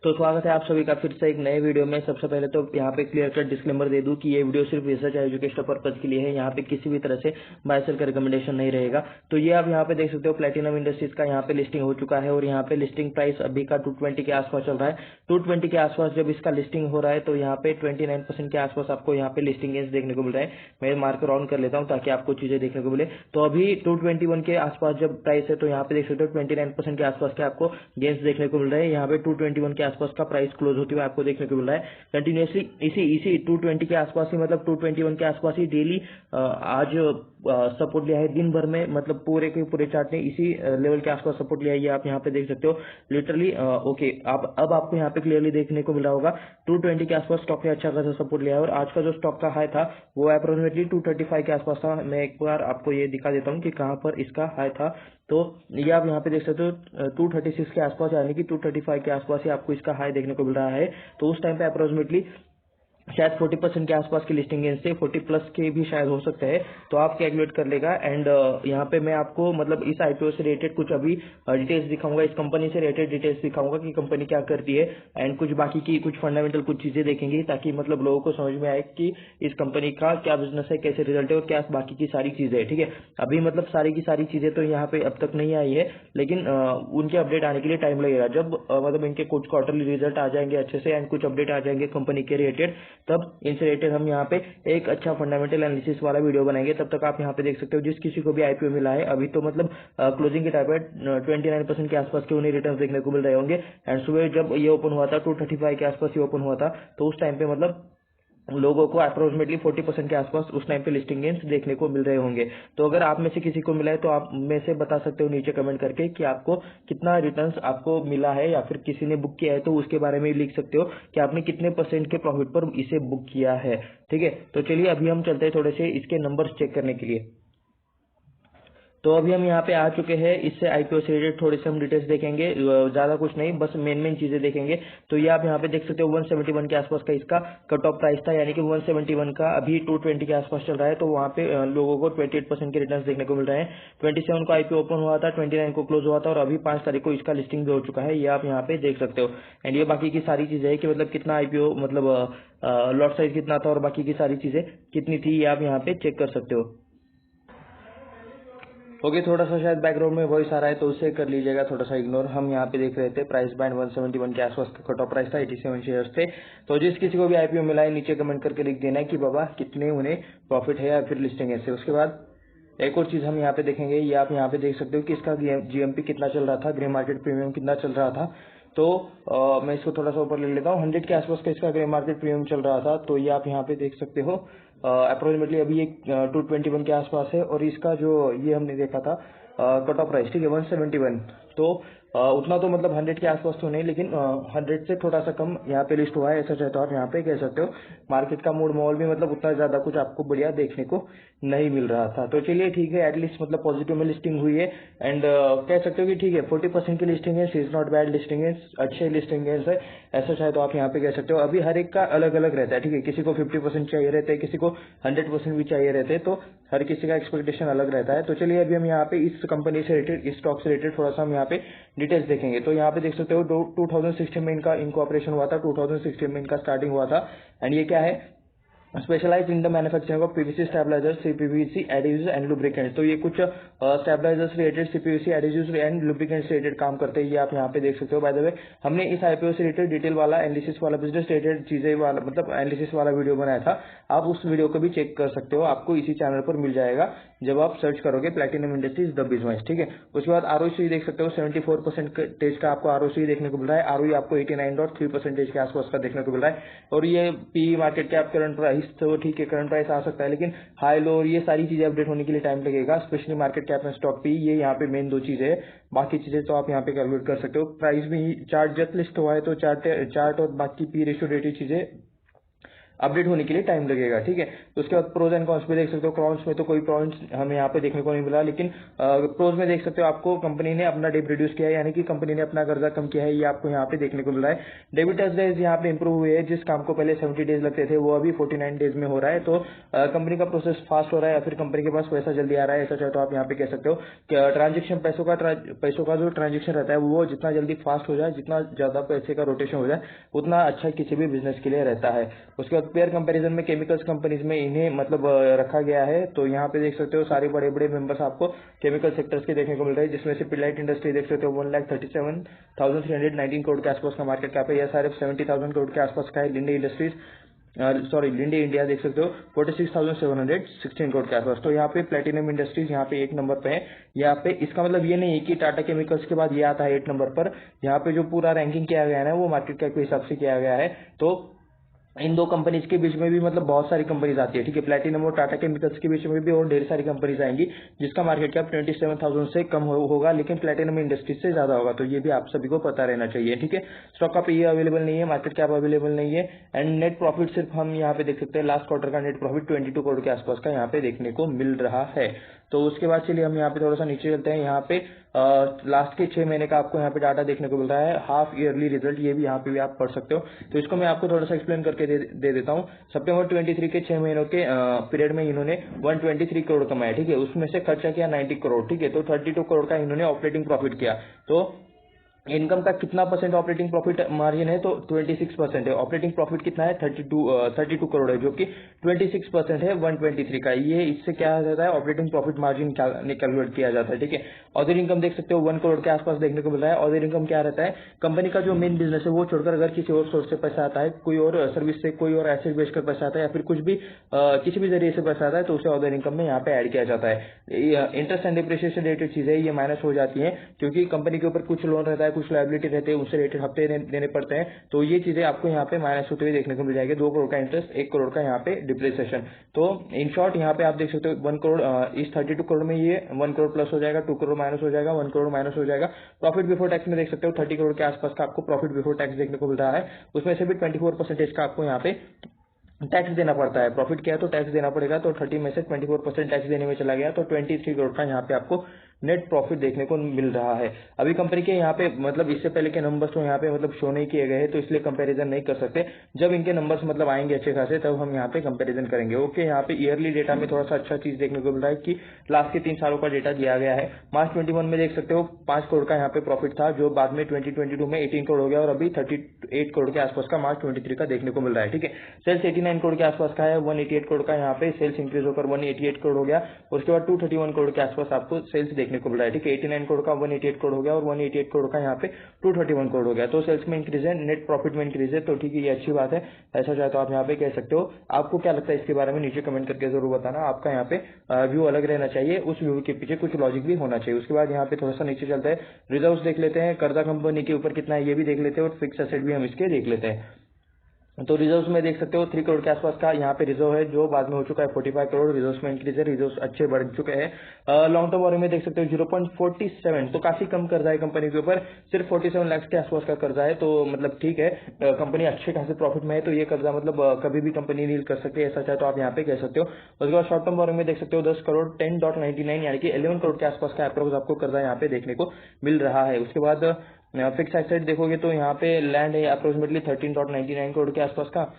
तो स्वागत है आप सभी का फिर से एक नए वीडियो में। सबसे पहले तो यहाँ पे क्लियर कट डिस्क्लेमर दे दूं कि ये वीडियो सिर्फ रिसर्च एजुकेशनल पर्पज के लिए है। यहाँ पे किसी भी तरह से बाय सेल का रिकमेंडेशन नहीं रहेगा। तो ये आप यहाँ पे देख सकते हो प्लैटिनम इंडस्ट्रीज का यहाँ पे लिस्टिंग हो चुका है और यहाँ पे लिस्टिंग प्राइस अभी का 220 के आसपास चल रहा है। 220 के आसपास जब इसका लिस्टिंग हो रहा है तो यहाँ पे 29% के आसपास आपको यहाँ पे लिस्टिंग गेंस देखने को मिल रहा है। मैं मार्कर ऑन कर लेता हूँ ताकि आपको चीजें देखने को मिले। तो अभी 221 के आसपास जब प्राइस है तो यहाँ पे देख सकते हो 29% के आसपास के आपको गेंस देखने को मिल रहे हैं। यहाँ पे 221 के आसपास का प्राइस क्लोज होते हुए आपको देखने को मिल रहा है। कंटिन्यूसली इसी 220 के आसपास ही, मतलब 221 के आसपास ही डेली आज सपोर्ट लिया है दिन भर में, मतलब पूरे के पूरे चार्ट ने इसी लेवल के आसपास सपोर्ट लिया है। ये आप यहाँ पे देख सकते हो लिटरली। ओके, आप अब आपको यहाँ पे क्लियरली देखने को मिल रहा होगा 220 के आसपास स्टॉक ने अच्छा खासा सपोर्ट लिया है और आज का जो स्टॉक का हाई था वो अप्रोक्सीमेटली 235 के आसपास था। मैं एक बार आपको ये दिखा देता हूँ कि कहाँ पर इसका हाई था। तो ये आप यहाँ पे देख सकते हो 236 के आसपास, यानी कि 235 के आसपास ही आपको इसका हाई देखने को मिल रहा है। तो उस टाइम पे अप्रोक्सीमेटली शायद 40% के आसपास की लिस्टिंग गेंस से 40 प्लस के भी शायद हो सकते हैं। तो आप कैलकुलेट कर लेगा। एंड यहाँ पे मैं आपको मतलब इस आईपीओ से रिलेटेड कुछ अभी डिटेल्स दिखाऊंगा, इस कंपनी से रिलेटेड डिटेल्स दिखाऊंगा कि कंपनी क्या करती है एंड कुछ बाकी की कुछ फंडामेंटल कुछ चीजें देखेंगे ताकि मतलब लोगों को समझ में आए कि इस कंपनी का क्या बिजनेस है, कैसे रिजल्ट है और क्या बाकी की सारी चीजें है। ठीक है, अभी मतलब सारी की सारी चीजें तो यहाँ पे अब तक नहीं आई है, लेकिन उनके अपडेट आने के लिए टाइम लगेगा। जब मतलब इनके कुछ क्वार्टरली रिजल्ट आ जाएंगे अच्छे से एंड कुछ अपडेट आ जाएंगे कंपनी के रिलेटेड, तब इनसे रिलेटेड हम यहाँ पे एक अच्छा फंडामेंटल एनालिसिस वाला वीडियो बनाएंगे। तब तक आप यहाँ पे देख सकते हो जिस किसी को भी आईपीओ मिला है अभी तो मतलब क्लोजिंग के टाइम पे 29% के आसपास के उन्हें रिटर्न देखने को मिल रहे होंगे। एंड सुबह जब ये ओपन हुआ था 235 के आसपास ही ओपन हुआ था, तो उस टाइम पे मतलब लोगों को अप्रोक्सीमेटली 40% के आसपास उस टाइम पे लिस्टिंग गेंस देखने को मिल रहे होंगे। तो अगर आप में से किसी को मिला है तो आप में से बता सकते हो नीचे कमेंट करके कि आपको कितना रिटर्न्स आपको मिला है, या फिर किसी ने बुक किया है तो उसके बारे में लिख सकते हो कि आपने कितने परसेंट के प्रॉफिट पर इसे बुक किया है। ठीक है, तो चलिए अभी हम चलते हैं थोड़े से इसके नंबर्स चेक करने के लिए। तो अभी हम यहाँ पे आ चुके हैं। इससे आईपीओ से रिलेटेड थोड़ी सी हम डिटेल्स देखेंगे, ज्यादा कुछ नहीं, बस मेन चीजें देखेंगे। तो ये आप यहाँ पे देख सकते हो 171 के आसपास का इसका कट ऑफ प्राइस था, यानी कि 171 का अभी 220 के आसपास चल रहा है। तो वहाँ पे लोगों को 28% के रिटर्न देखने को मिल रहे हैं। 27 को आईपीओ ओपन हुआ था, 29 को क्लोज हुआ था और अभी 5 तारीख को इसका लिस्टिंग भी हो चुका है। ये आप यहाँ पे देख सकते हो। एंड ये बाकी की सारी चीजें है कि मतलब कितना आईपीओ मतलब लॉट साइज कितना था और बाकी की सारी चीजें कितनी थी, ये आप यहाँ पे चेक कर सकते हो। ओके, थोड़ा सा शायद बैकग्राउंड में वॉइस आ रहा है तो उसे कर लीजिएगा थोड़ा सा इग्नोर। हम यहाँ पे देख रहे थे प्राइस बैंड 171 के आसपास का कट ऑफ प्राइस था, 87 शेयर्स थे। तो जिस किसी को भी आईपीओ मिला है नीचे कमेंट करके लिख देना है कि बाबा कितने उन्हें प्रॉफिट है या फिर लिस्टिंग है। उसके बाद एक और चीज हम यहाँ पे देखेंगे, ये आप यहाँ पे देख सकते हो कि इसका जीएमपी कितना चल रहा था, ग्रे मार्केट प्रीमियम कितना चल रहा था। तो मैं इसको थोड़ा सा ऊपर ले लेता हूँ। 100 के आसपास का इसका ग्रे मार्केट प्रीमियम चल रहा था। तो ये आप यहाँ पे देख सकते हो अप्रोक्सीमेटली अभी एक 221 के आसपास है और इसका जो ये हमने देखा था कट ऑफ प्राइस, ठीक है, 171। तो उतना तो मतलब 100 के आसपास तो नहीं, लेकिन 100 से थोड़ा सा कम यहाँ पे लिस्ट हुआ है, ऐसा चाहे तो आप यहाँ पे कह सकते हो। मार्केट का मूड माहौल भी मतलब उतना ज्यादा कुछ आपको बढ़िया देखने को नहीं मिल रहा था। तो चलिए ठीक है, एटलीस्ट मतलब पॉजिटिव में लिस्टिंग हुई है। एंड कह सकते हो कि ठीक है 40% की लिस्टिंग है, इज नॉट बैड लिस्टिंग है, अच्छे लिस्टिंग है, ऐसा चाहे तो आप यहाँ पे कह सकते हो। अभी हर एक का अलग अलग रहता है, ठीक है, किसी को 50% चाहिए रहता है, किसी को 100% भी चाहिए रहते हैं। तो हर किसी का एक्सपेक्टेशन अलग रहता है। तो चलिए अभी हम यहाँ पे इस कंपनी से रिलेटेड, इस स्टॉक से रिलेटेड थोड़ा सा हम यहाँ पे डिटेल्स देखेंगे। तो यहाँ पे देख सकते हो 2016 में इनका इनकॉर्पोरेशन हुआ था, 2016 में इनका स्टार्टिंग हुआ था। एंड ये क्या है, specialise in the manufacturing of PVC stabilisers, CPVC additives and lubricants. तो ये कुछ stabilisers related, CPVC additives and lubricants related काम करते हैं। ये आप यहाँ पे देख सकते हो। बाय द वे हमने इस आईपीओ से रिलेटेड डिटेल वाला एनालिसिस वाला बिजनेस रिलेटेड चीजें वाला मतलब एनालिसिस वाला वीडियो बनाया था। आप उस वीडियो को भी चेक कर सकते हो, आपको इसी चैनल पर मिल जाएगा जब आप सर्च करोगे प्लैटिनम इंडस्ट्रीज द बिजनेस। ठीक है, उसके बाद आरओसी देख सकते हो 74% का आपको आरओसी देखने को मिल रहा है। आरओई आपको 89.3% के आसपास का देखने को मिल रहा है। और ये P market cap current price तो ठीक है, करंट प्राइस आ सकता है, लेकिन हाई लो और ये सारी चीजें अपडेट होने के लिए टाइम लगेगा। स्पेशली मार्केट कैप में स्टॉक पी, ये यहाँ पे मेन दो चीजें है। बाकी चीजें तो आप यहाँ पे कैलकुलेट कर सकते हो। प्राइस भी चार्ट जब लिस्ट हुआ है तो चार्ट और बाकी पी रेशियो रिलेटेड चीजें अपडेट होने के लिए टाइम लगेगा, ठीक है। तो उसके बाद प्रोज एंड कॉन्स में देख सकते हो, कॉन्स में तो कोई पॉइंट्स हमें यहाँ पे देखने को नहीं मिला, लेकिन प्रोज में देख सकते हो आपको कंपनी ने अपना डेट रिड्यूस किया है, यानी कि कंपनी ने अपना कर्जा कम किया है, ये आपको यहाँ पे देखने को मिल रहा है। डेबिटर्स डेज यहाँ पे इंप्रूव हुए हैं, जिस काम को पहले 70 डेज लगते थे वो अभी 49 डेज में हो रहा है। तो कंपनी का प्रोसेस फास्ट हो रहा है, या फिर कंपनी के पास पैसा जल्दी आ रहा है, ऐसा चाहे तो आप यहाँ पे कह सकते हो कि ट्रांजेक्शन पैसों का जो ट्रांजेक्शन रहता है वो जितना जल्दी फास्ट हो जाए, जितना ज्यादा पैसे का रोटेशन हो जाए, उतना अच्छा किसी भी बिजनेस के लिए रहता है। उसके बाद पेयर कंपैरिजन में केमिकल्स कंपनीज में इन्हें मतलब रखा गया है। तो यहाँ पे देख सकते हो सारे बड़े बड़े मेंबर्स आपको केमिकल सेक्टर्स के देखने को मिल रहे हैं, जिसमें से पिडलाइट इंडस्ट्री देख सकते हो 1,37,319 करोड़ के आसपास का मार्केट कैप है, यह सारे 70,000 करोड़ के आसपास का है। लिंडे इंडस्ट्रीज लिंडे इंडिया देख सकते हो 46,716 करोड़ के आसपास। तो यहाँ पे प्लेटिनम इंडस्ट्रीज यहाँ पे 1 नंबर पे है। यहाँ पे इसका मतलब ये नहीं है कि टाटा केमिकल्स के बाद ये आता है 8 नंबर पर। यहाँ पे जो पूरा रैंकिंग किया गया है ना, वो मार्केट कैप के हिसाब से किया गया है। तो इन दो कंपनीज के बीच में भी मतलब बहुत सारी कंपनीज आती है, ठीक है। प्लेटिनम और टाटा केमिकल्स के बीच में भी और ढेर सारी कंपनीज आएंगी, जिसका मार्केट कैप 27,000 से कम होगा, लेकिन प्लेटिनम इंडस्ट्रीज से ज्यादा होगा। तो ये भी आप सभी को पता रहना चाहिए, ठीक है। स्टॉक का पीई अवेलेबल नहीं है, मार्केट कैप अवेलेबल नहीं है, एंड नेट प्रॉफिट सिर्फ हम यहाँ पे देख सकते हैं लास्ट क्वार्टर का नेट प्रॉफिट 22 करोड़ के आसपास का यहाँ पे देखने को मिल रहा है। तो उसके बाद चलिए हम यहाँ पे थोड़ा सा नीचे चलते हैं। यहाँ पे लास्ट के 6 महीने का आपको यहाँ पे डाटा देखने को मिल रहा है, हाफ ईयरली रिजल्ट, ये भी यहाँ पे भी आप पढ़ सकते हो। तो इसको मैं आपको थोड़ा सा एक्सप्लेन करके दे देता हूँ। सितंबर 23 के 6 महीनों के पीरियड में इन्होंने 123 करोड़ कमाया, ठीक है। उसमें से खर्चा किया 90 करोड़, ठीक है। तो 32 करोड़ का इन्होंने ऑपरेटिंग प्रॉफिट किया। तो इनकम का कितना परसेंट ऑपरेटिंग प्रॉफिट मार्जिन है, तो 26% है। ऑपरेटिंग प्रॉफिट कितना है, 32 करोड़ है, जो कि 26% है 123 का। ये इससे क्या जाता है, ऑपरेटिंग प्रॉफिट मार्जिन कैलकुलेट किया जाता है, ठीक है। अदर इनकम देख सकते हो 1 करोड़ के आसपास देखने को मिल रहा है। अदर इनकम क्या रहता है, कंपनी का जो मेन बिजनेस है वो छोड़कर अगर किसी और सोर्स से पैसा आता है, कोई और सर्विस से, कोई और एसेट बेचकर पैसा आता है, या फिर कुछ भी किसी भी जरिए से पैसा आता है, तो उसे अदर इनकम में यहाँ पे ऐड किया जाता है। इंटरेस्ट एंड डिप्रिसिएशन रिलेटेड चीजें ये माइनस हो जाती है, क्योंकि कंपनी के ऊपर कुछ लोन रहता है, कुछ लायबिलिटी रहती है, उनसे रिलेटेड हफ्ते देने पड़ते हैं। तो ये चीजें आपको यहाँ पे माइनस होते हुए देखने को मिल जाएगी। 2 करोड़ का इंटरेस्ट, 1 करोड़ का यहाँ पे डिप्रिसिएशन। तो इन शॉर्ट यहाँ पे आप देख सकते हो 1 करोड़ इस 32 करोड़ में ये 1 करोड़ प्लस हो जाएगा, 2 करोड़ माइनस हो जाएगा, 1 करोड़ माइनस हो जाएगा। प्रॉफिट बिफोर टैक्स में देख सकते हो 30 करोड़ के आसपास का आपको प्रॉफिट बिफोर टैक्स देखने को मिल रहा है। उसमें से भी 24% का आपको यहाँ पे टैक्स देना पड़ता है। प्रॉफिट किया तो टैक्स देना पड़ेगा, तो 30 में से 24% टैक्स देने में चला गया, तो 23 करोड़ का यहाँ पे आपको नेट प्रॉफिट देखने को मिल रहा है। अभी कंपनी के यहाँ पे मतलब इससे पहले के नंबर्स तो यहाँ पे मतलब शो नहीं किए गए हैं, तो इसलिए कंपैरिजन नहीं कर सकते। जब इनके नंबर्स मतलब आएंगे अच्छे खासे, तब हम यहाँ पे कंपैरिजन करेंगे। ओके, यहाँ पे ईयरली डेटा में थोड़ा सा अच्छा चीज देखने को मिल रहा है कि लास्ट के 3 सालों का डेटा दिया गया है। मार्च 21 में देख सकते हो 5 करोड़ का यहाँ पे प्रॉफिट था, जो बाद में 2022 में 18 करोड़ हो गया, और अभी 38 करोड़ के आसपास का मार्च 23 का देखने को मिल रहा है, ठीक है। सेल्स 89 करोड़ के आसपास का है, 188 करोड़ का यहाँ पे सेल्स इंक्रीज होकर 188 करोड़ हो गया। उसके बाद 231 करोड़ के आसपास आपको सेल्स देखने को मिल रहा है, ठीक है। 89 करोड़ का 188 करोड़ हो गया, और 188 करोड़ का यहाँ पे 231 करोड़ हो गया। तो सेल्स में इंक्रीज है, नेट प्रॉफिट में इंक्रीज है, तो ठीक है, ये अच्छी बात है। ऐसा चाहे तो आप यहाँ पे कह सकते हो। आपको क्या लगता है इसके बारे में नीचे कमेंट करके जरूर बताना। आपका यहाँ पे व्यू अलग रहना चाहिए, उस व्यू के पीछे कुछ लॉजिक भी होना चाहिए। उसके बाद यहाँ पे थोड़ा सा नीचे चलता है, रिजर्व देख लेते हैं, कर्जा कंपनी के ऊपर कितना है ये भी देख लेते हैं, और फिक्स एसेट भी हम इसके देख लेते हैं। तो रिजर्व्स में देख सकते हो 3 करोड़ के आसपास का यहाँ पे रिजर्व है, जो बाद में हो चुका है 45 करोड़। रिजर्व्स में इंक्रीज है, रिजर्व्स अच्छे बढ़ चुके हैं। लॉन्ग टर्म बोरिंग में देख सकते हो 0.47, तो काफी कम कर्जा है कंपनी के ऊपर, सिर्फ 47 लाख के आसपास का कर्जा है। तो मतलब ठीक है, कंपनी अच्छे खासे प्रॉफिट में है, तो ये कर्जा मतलब कभी भी कंपनी नील कर सकती है, ऐसा चाहे तो आप यहाँ पे कह सकते हो। उसके बाद शॉर्ट टर्म बोरिंग में देख सकते हो 10 करोड़ 10.99 यानी कि 11 करोड़ के आसपास का अप्रोक्स आपको कर्जा यहाँ पे देखने को मिल रहा है। उसके बाद फिक्स एसेट देखोगे तो यहाँ पे लैंड है अप्रोक्सीमेटली 13.99 करोड़ के आसपास का।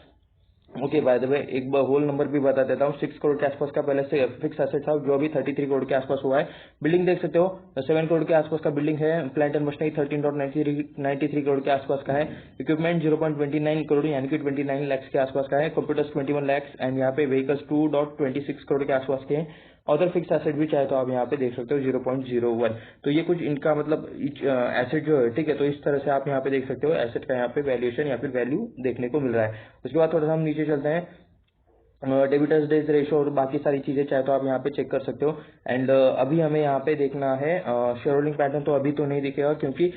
ओके, बाय द वे एक होल नंबर भी बता देता हूँ, 6 करोड़ के आसपास का पहले से फिक्स एसेट था, जो अभी 33 करोड़ के आसपास हुआ है। बिल्डिंग देख सकते हो 7 करोड़ के आसपास का बिल्डिंग है। प्लांट एंड मशीनरी 13.93 करोड़ के आसपास का है। इक्विपमेंट 0.29 करोड़ यानी कि 29 लाख के आसपास का है। कंप्यूटर्स 21 लाख, एंड यहाँ पे व्हीकल्स 2.26 करोड़ के आसपास के हैं। अदर फिक्स एसेट भी चाहे तो आप यहाँ पे देख सकते हो 0.01। तो ये कुछ इनका मतलब एसेट जो है, ठीक है। तो इस तरह से आप यहाँ पे देख सकते हो एसेट का यहाँ पे वैल्यूएशन या फिर वैल्यू देखने को मिल रहा है। उसके बाद थोड़ा सा हम नीचे चलते हैं, डेबिटर्स डेज रेशो और बाकी सारी चीजें चाहे तो आप यहाँ पे चेक कर सकते हो। एंड अभी हमें यहाँ पे देखना है शेयर होल्डिंग पैटर्न, तो अभी तो नहीं दिखेगा, क्योंकि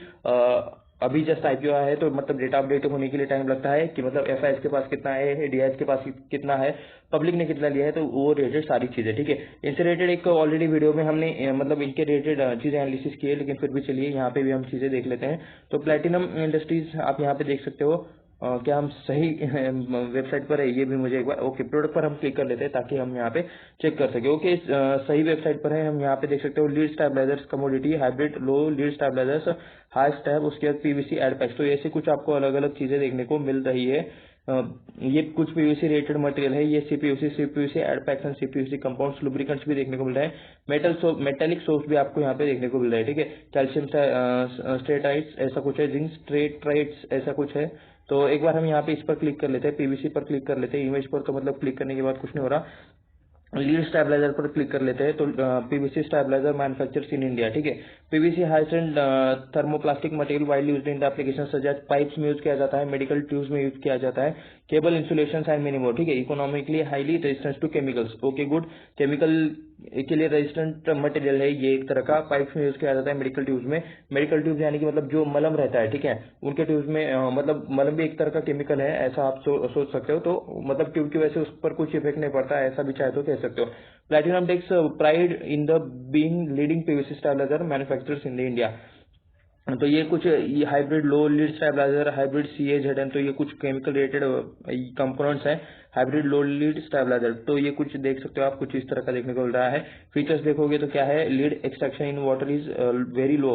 अभी जस्ट आईपीओ आया है, तो मतलब डेटा अपडेट होने के लिए टाइम लगता है कि मतलब एफआईएस के पास कितना है, डीआईएस के पास कितना है, पब्लिक ने कितना लिया है, तो वो रिलेटेड सारी चीजें, ठीक है। इनसे रिलेटेड एक ऑलरेडी वीडियो में हमने मतलब इनके रिलेटेड चीजें एनालिसिस की है, लेकिन फिर भी चलिए यहाँ पे भी हम चीजें देख लेते हैं। तो प्लेटिनम इंडस्ट्रीज आप यहाँ पे देख सकते हो, क्या हम सही वेबसाइट पर है ये भी मुझे एक बार, ओके प्रोडक्ट पर हम क्लिक कर लेते हैं ताकि हम यहाँ पे चेक कर सके। ओके सही वेबसाइट पर है, हम यहाँ पे देख सकते हो lead stabilisers commodity hybrid low lead stabilisers high stab, उसके बाद पीवीसी एड पैक्स। तो ऐसे कुछ आपको अलग अलग चीजें देखने को मिल रही है। ये कुछ पीवीसी रेटेड मटेरियल है, ये CPUC ad packs and CPUC compounds lubricants भी देखने को मिल रहे हैं। मेटेलिक सोप्स भी आपको यहाँ पे देखने को मिल रहा है, ठीक है। कैल्शियम स्ट्रेटाइट्स ऐसा कुछ है, जिंक स्ट्रेटाइट्स ऐसा कुछ है। तो एक बार हम यहाँ पे इस पर क्लिक कर लेते हैं, पीवीसी पर क्लिक कर लेते हैं, इमेज पर तो मतलब क्लिक करने के बाद कुछ नहीं हो रहा। लीड स्टेबलाइजर पर क्लिक कर लेते हैं, तो PVC stabiliser manufactures in India, ठीक है। PVC high strength thermoplastic material widely used in the application such as pipes में यूज किया जाता है, मेडिकल ट्यूब्स में यूज किया जाता है, cable insulation and many more, ठीक है। Economically highly resistance to chemicals, okay good. Chemical के लिए रेजिस्टेंट मटेरियल है ये एक तरह का, पाइप्स में यूज किया जाता है मेडिकल ट्यूब्स में। मेडिकल ट्यूब्स यानी कि मतलब जो मलम रहता है, ठीक है, उनके ट्यूब्स में मतलब मलम भी एक तरह का केमिकल है, ऐसा आप सोच सकते हो। तो मतलब ट्यूब की वजह से उस पर कुछ इफेक्ट नहीं पड़ता, ऐसा भी चाहे तो कह सकते हो। Platinum Tex pride in the being leading PVC stabiliser manufacturers in the India. तो ये कुछ ये hybrid low lead stabiliser, hybrid CAZN, तो ये कुछ केमिकल रिलेटेड कंपोनेंट्स हैं हाइब्रिड लो लीड स्टेबलाइजर। तो ये कुछ देख सकते हो आप, कुछ इस तरह का देखने को मिल रहा है। फीचर्स देखोगे तो क्या है, lead extraction in water is very low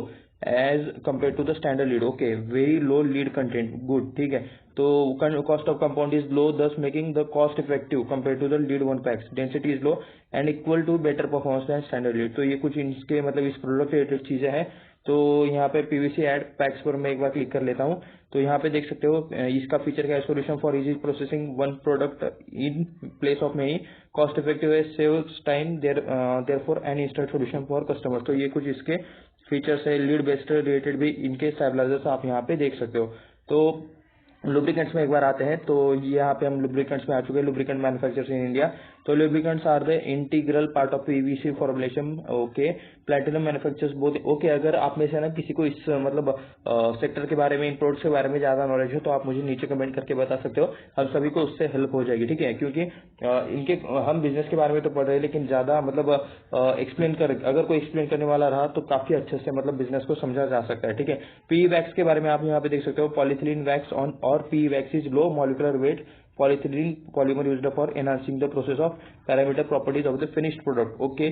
as compare to the standard lead, okay very low lead content, good, ठीक है। तो cost of compound is low thus making the cost effective compare to the lead one packs, density is low and equal to better performance than standard lead. तो ये कुछ इनके मतलब इस product related चीजें हैं। तो यहाँ पे पीवीसी एड पैक्स पर मैं एक बार क्लिक कर लेता हूँ, तो यहाँ पे देख सकते हो इसका फीचर क्या है, solution for easy processing one product in place of many, cost effective है, saves time there for an instant solution for customer. तो ये कुछ इसके फीचर्स है। लीड बेस्ड रिलेटेड भी इनके स्टेबलाइजर्स आप यहाँ पे देख सकते हो। तो लुब्रिकेंट्स में एक बार आते हैं, तो यहाँ पे हम लुब्रिकेंट्स में आ चुके हैं, लुब्रिकेंट मैन्युफैक्चरर्स इन इंडिया। तो lubricants are the integral part of PVC formulation, okay. Platinum manufacturers both, okay. अगर आप में से ना किसी को इस मतलब सेक्टर के बारे में, इन प्रोडक्ट्स के बारे में ज्यादा नॉलेज हो तो आप मुझे नीचे कमेंट करके बता सकते हो, हम सभी को उससे हेल्प हो जाएगी, ठीक है। क्योंकि इनके हम बिजनेस के बारे में तो पढ़ रहे हैं, लेकिन ज्यादा मतलब एक्सप्लेन कर, अगर कोई एक्सप्लेन करने वाला रहा तो काफी अच्छे से मतलब बिजनेस को समझा जा सकता है, ठीक है। पी वैक्स के बारे में आप यहाँ पे देख सकते हो, पॉलीथिलीन वैक्स ऑन और P wax is low molecular weight polyethylene polymer used for enhancing the process of parameter properties of the finished product, okay.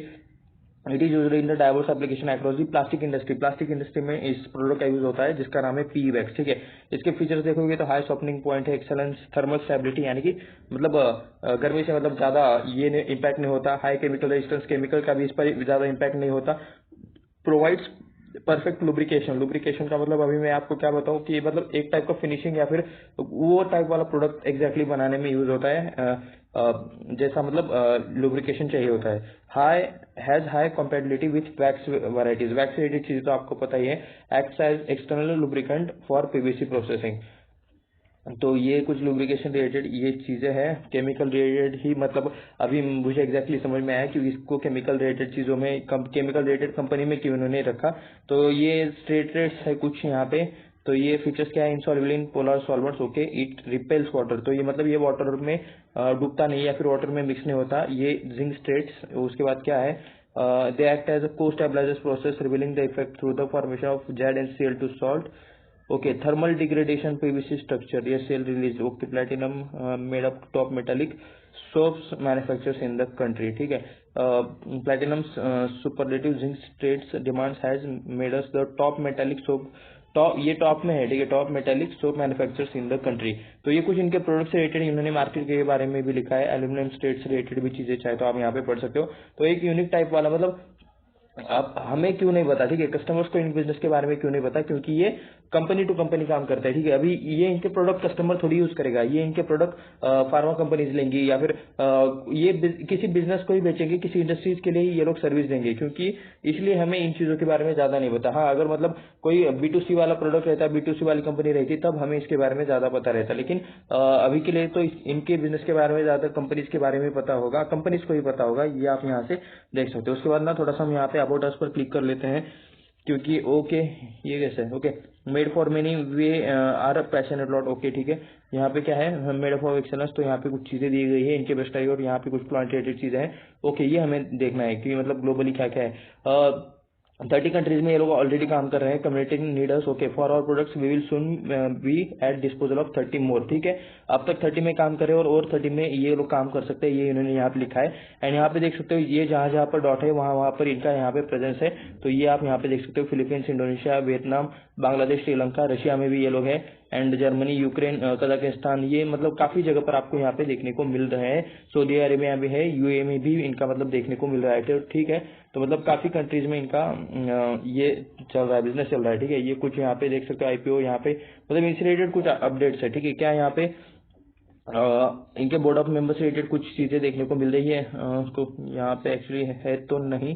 It is used in the diverse application across the plastic industry, plastic industry में इस product का use होता है जिसका नाम है P wax, ठीक है। इसके फीचर्स देखोगे तो हाई सॉफ्टनिंग पॉइंट है, एक्सेलेंस थर्मल स्टेबिलिटी, यानी कि मतलब गर्मी से मतलब ज्यादा ये इम्पैक्ट नहीं होता, हाई केमिकल रेजिस्टेंस, केमिकल का भी इस पर ज्यादा इम्पैक्ट नहीं होता, प्रोवाइड्स परफेक्ट लुब्रिकेशन, लुब्रिकेशन का मतलब अभी मैं आपको क्या बताऊं कि मतलब एक टाइप का फिनिशिंग या फिर वो टाइप वाला प्रोडक्ट एग्जैक्टली बनाने में यूज होता है, जैसा मतलब लुब्रिकेशन चाहिए होता है। High compatibility with wax varieties, wax related चीजें तो आपको पता ही है, acts as external lubricant for PVC processing. तो ये कुछ लुब्रिकेशन रिलेटेड ये चीजें हैं, केमिकल रिलेटेड ही मतलब अभी मुझे एग्जैक्टली समझ में आया कि इसको केमिकल रिलेटेड चीजों में केमिकल रिलेटेड कंपनी में क्यों इन्होंने रखा। तो ये स्ट्रेट रेट्स है कुछ यहाँ पे। तो ये फीचर्स क्या है, insoluble in polar solvents, okay, it repels water. तो ये मतलब ये वाटर में डूबता नहीं या फिर वाटर में मिक्स नहीं होता, ये जिंक स्ट्रेट्स। उसके बाद क्या है, दे एक्ट एज अ को stabilisers process revealing the effect through the formation of ZnCl2 salt, okay. Thermal degradation PVC structure, yes, cell release, okay. Platinum made up top metallic soaps manufacturers in the country, ठीक है। Platinum superlative zinc states demands has made us the top metallic soap, top ये top में है, ठीक है, top metallic soap manufacturers in the country. तो ये कुछ इनके प्रोडक्ट से रिलेटेड इन्होंने मार्केट के बारे में भी लिखा है, एल्यूमिनियम स्टेट से रिलेटेड भी चीजें चाहे तो आप यहाँ पे पढ़ सकते हो। तो एक यूनिक टाइप वाला मतलब अब हमें क्यों नहीं पता, ठीक है, कस्टमर्स को इन बिजनेस के बारे में क्यों नहीं पता, क्योंकि ये कंपनी टू कंपनी काम करता है, ठीक है। अभी ये इनके प्रोडक्ट कस्टमर थोड़ी यूज करेगा, ये इनके प्रोडक्ट फार्मा कंपनीज लेंगी या फिर ये किसी बिजनेस को ही बेचेंगे, किसी इंडस्ट्रीज के लिए ही ये लोग सर्विस देंगे, क्योंकि इसलिए हमें इन चीजों के बारे में ज्यादा नहीं पता। हाँ, अगर मतलब कोई B2C वाला प्रोडक्ट रहता, B2C वाली कंपनी रहती, तब हमें इसके बारे में ज्यादा पता रहता, लेकिन अभी के लिए तो इनके बिजनेस के बारे में ज्यादा कंपनीज के बारे में पता होगा, कंपनीज को ही पता होगा, ये आप यहाँ से देख सकते हो। उसके बाद ना थोड़ा सा हम यहाँ पे अबाउट अस पर क्लिक कर लेते हैं, क्योंकि ओके ये कैसे है, okay, made for many we are passionate lot, okay, ठीक है। यहाँ पे क्या है, मेड फॉर एक्सेलेंस, तो यहाँ पे कुछ चीजें दी गई है इनके बेस्ट, और यहाँ पे कुछ प्लांट रिलेटेड चीजें हैं, ओके। ये हमें देखना है कि मतलब ग्लोबली क्या क्या है। 30 कंट्रीज में ये लोग ऑलरेडी काम कर रहे हैं। Community need us, okay, for our products we will soon be at disposal of 30 more. ठीक है, अब तक 30 में काम करे और 30 में ये लोग काम कर सकते हैं, ये इन्होंने यहाँ पे लिखा है। एंड यहाँ पे देख सकते हो ये जहाँ जहाँ पर डॉट है वहाँ वहाँ पर इनका यहाँ पे प्रेजेंस है। तो ये आप यहाँ पे देख सकते हो, Philippines, Indonesia, Vietnam, Bangladesh, Sri Lanka, Russia में भी ये लोग हैं, एंड जर्मनी, यूक्रेन, कजाकिस्तान, ये मतलब काफी जगह पर आपको यहाँ पे देखने को मिल रहे हैं। सऊदी अरेबिया भी है, यूएई में भी इनका मतलब देखने को मिल रहा है। तो ठीक है, तो मतलब काफी कंट्रीज में इनका ये चल रहा है, बिजनेस चल रहा है। ठीक है, ये कुछ यहाँ पे देख सकते हो आईपीओ, यहाँ पे मतलब इनसे रिलेटेड कुछ अपडेट्स है। ठीक है, क्या यहाँ पे इनके बोर्ड ऑफ मेंबर्स से रिलेटेड कुछ चीजें देखने को मिल रही है। उसको यहाँ पे एक्चुअली है तो नहीं,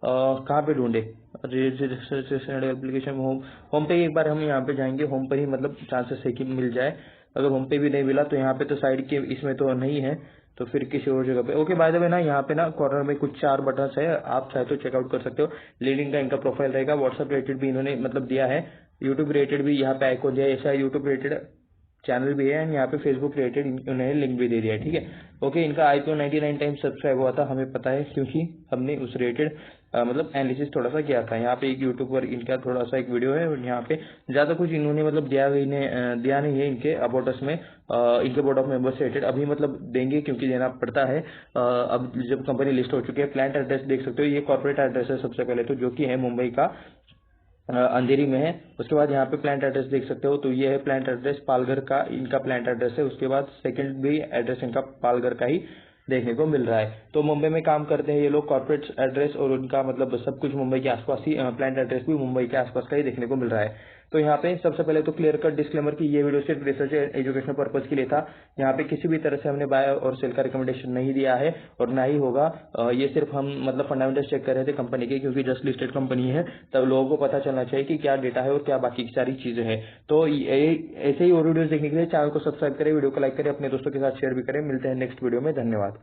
कहाँ पे ढूंढे, रजिस्ट्रेशन एप्लीकेशन, होम पे एक बार हम यहाँ पे जाएंगे, होम पर ही मतलब चांसेस है कि मिल जाए। अगर होम पे भी नहीं मिला तो यहाँ पे तो साइड के इसमें तो नहीं है, तो फिर किसी और जगह पे। ओके, बाय द वे ना, यहाँ पे ना कॉर्नर में कुछ 4 बटन्स है, आप चाहे तो चेकआउट कर सकते हो। लिंक्डइन का इनका प्रोफाइल रहेगा, व्हाट्सएप रेटेड भी इन्होंने मतलब दिया है, यूट्यूब रेटेड भी यहाँ पे आइकॉन दिया है, ऐसा यूट्यूब रेटेड चैनल भी है, एंड यहाँ पे फेसबुक रिलेटेड उन्होंने लिंक भी दे दिया है। ठीक है, ओके, इनका आईपीओ 99 टाइम्स सब्सक्राइब हुआ था, हमें पता है क्योंकि हमने उस रिलेटेड मतलब एनालिसिस थोड़ा सा किया था। यहाँ पे एक यूट्यूब पर इनका थोड़ा सा एक वीडियो है, और यहाँ पे ज्यादा कुछ इन्होंने मतलब दिया नहीं है इनके अबाउट अस में, इनके बोर्ड ऑफ मेंबर्स से रिलेटेड। अभी मतलब देंगे क्योंकि देना पड़ता है, अब जब कंपनी लिस्ट हो चुकी है। प्लांट एड्रेस देख सकते हो, ये कॉर्पोरेट एड्रेस है सबसे पहले तो, जो कि है मुंबई का, अंधेरी में है। उसके बाद यहाँ पे प्लांट एड्रेस देख सकते हो, तो ये है प्लांट एड्रेस, पालघर का इनका प्लांट एड्रेस है। उसके बाद सेकंड भी एड्रेस इनका पालघर का ही देखने को मिल रहा है। तो मुंबई में काम करते हैं ये लोग, कॉर्पोरेट एड्रेस और उनका मतलब सब कुछ मुंबई के आसपास ही, प्लांट एड्रेस भी मुंबई के आसपास का ही देखने को मिल रहा है। तो यहाँ पे सबसे पहले तो क्लियर कट डिस्क्लेमर की ये वीडियो सिर्फ रिसर्च एजुकेशनल पर्पज के लिए था। यहाँ पे किसी भी तरह से हमने बाय और सेल का रिकमेंडेशन नहीं दिया है और ना ही होगा। ये सिर्फ हम मतलब फंडामेंटल्स चेक कर रहे थे कंपनी के, क्योंकि जस्ट लिस्टेड कंपनी है, तब लोगों को पता चलना चाहिए कि क्या डेटा है और क्या बाकी की सारी चीजें हैं। तो ऐसे ही और वीडियोस देखने के लिए चैनल को सब्सक्राइब करें, वीडियो को लाइक करें, अपने दोस्तों के साथ शेयर भी करें। मिलते हैं नेक्स्ट वीडियो में, धन्यवाद।